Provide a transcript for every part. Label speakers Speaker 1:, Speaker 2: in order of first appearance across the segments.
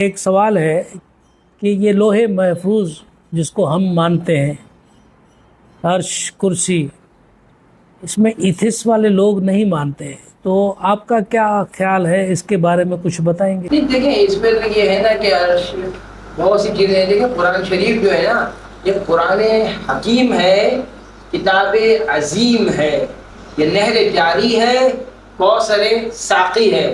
Speaker 1: ایک سوال ہے کہ یہ لوح محفوظ جس کو ہم مانتے ہیں، عرش، کرسی، اس میں ایتھس والے لوگ نہیں مانتے ہیں، تو آپ کا کیا خیال ہے اس کے بارے میں کچھ بتائیں گے؟
Speaker 2: دیکھیں اس میں یہ ہے نا کہ عرش بہت سی چیزیں ہیں. دیکھیں قرآن شریف جو ہے نا یہ قرآن حکیم ہے، کتاب عظیم ہے، یہ نہر جاری ہے، کوثر ساقی ہے.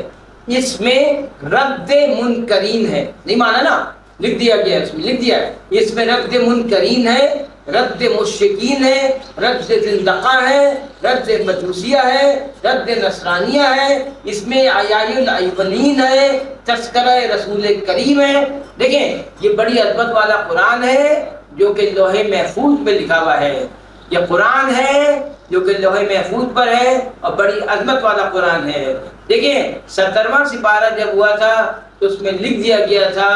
Speaker 2: اس میں رد منکرین ہے، نہیں مانا نا، لکھ دیا گیا، اس میں لکھ دیا ہے اس میں رد منکرین ہے، رد مشرکین ہے، رد زندقہ ہے، رد مجوسیہ ہے، رد نصرانیہ ہے، اس میں عیائی الاولین ہے، تذکرہ رسول کریم ہے. دیکھیں یہ بڑی عظمت والا قرآن ہے جو کہ لوح محفوظ پہ لکھا ہوا ہے. یہ قرآن ہے جو کہ لوح محفوظ پر ہے اور بڑی عظمت والا قرآن ہے. دیکھیں 17واں سپارہ جب ہوا تھا تو اس میں لکھ دیا گیا تھا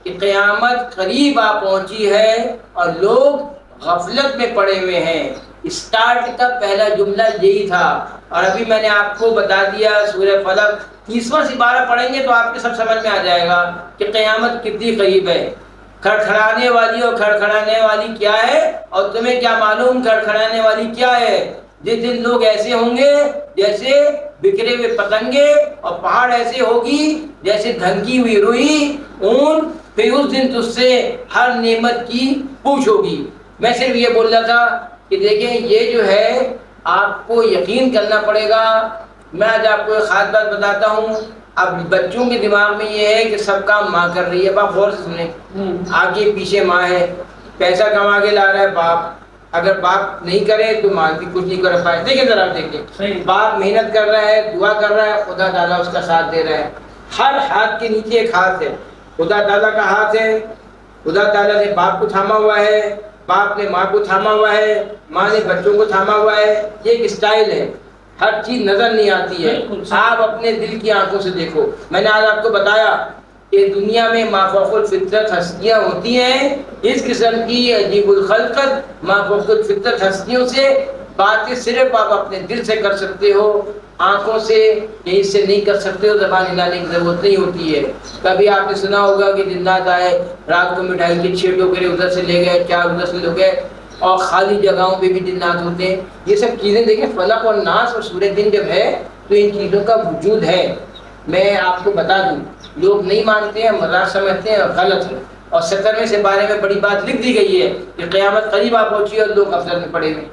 Speaker 2: کہ قیامت قریب آ پہنچی ہے اور لوگ غفلت میں پڑے ہوئے ہیں. اسٹارٹ کا پہلا جملہ یہی تھا، اور ابھی میں نے آپ کو بتا دیا سورہ فلق 30واں سپارہ پڑھیں گے تو آپ کے سب سمجھ میں آ جائے گا کہ قیامت کتنی قریب ہے. کھڑکھڑانے والی اور کھڑکھڑانے والی کیا ہے، اور تمہیں کیا معلوم کھڑکھڑانے والی کیا ہے؟ جس دن لوگ ایسے ہوں گے جیسے بکھرے ہوئے پتنگے، اور پہاڑ ایسے ہوگی جیسے دھنکی ہوئی روئی اون. پھر اس دن تجھ سے ہر نعمت کی پوچھ ہوگی. میں صرف یہ بول رہا تھا کہ دیکھیں یہ جو ہے آپ کو یقین کرنا پڑے گا. میں آج آپ کو ایک خاص بات بتاتا ہوں. اب بچوں کے دماغ میں یہ ہے کہ سب کام ماں کر رہی ہے. باپ غور سے سنیں، آگے پیچھے ماں ہے، پیسہ کما کے لا رہا ہے باپ. اگر باپ نہیں کرے تو ماں بھی کچھ نہیں کر پائے. دیکھیں ذرا دیکھیں، باپ محنت کر رہا ہے، دعا کر رہا ہے، خدا تعالیٰ اس کا ساتھ دے رہا ہے. ہر ہاتھ کے نیچے ایک ہاتھ ہے، خدا تعالیٰ کا ہاتھ ہے. خدا تعالیٰ نے باپ کو تھاما ہوا ہے، باپ نے ماں کو تھاما ہوا ہے، ماں نے بچوں کو تھاما ہوا ہے. یہ ایک اسٹائل ہے، ہر چیز نظر نہیں آتی ہے. آپ اپنے دل کی آنکھوں سے دیکھو. میں نے آج آپ کو بتایا کہ دنیا میں مافوق الفطرت ہستیاں ہوتی ہیں. اس قسم کی عجیب الخلقت مافوق الفطرت ہستیوں سے باتیں صرف آپ اپنے دل سے کر سکتے ہو، آنکھوں سے کہیں سے نہیں کر سکتے ہو. زبان ہلانے کی ضرورت نہیں ہوتی ہے. کبھی آپ نے سنا ہوگا کہ جنات آئے، رات کو مٹھائی کے 6 ٹوکرے ادھر سے لے گئے، 4 ادھر سے لے گئے، اور خالی جگہوں پہ بھی جنات ہوتے ہیں. یہ سب چیزیں دیکھیں، فلق اور ناس اور سورہ دن جب ہے تو ان چیزوں کا وجود ہے. میں آپ کو بتا دوں، لوگ نہیں مانتے ہیں، مذاق سمجھتے ہیں، غلط ہے. اور 17ویں سپارے میں بڑی بات لکھ دی گئی ہے کہ قیامت قریب آ پہنچی اور لوگ غفلت میں پڑے ہوئے.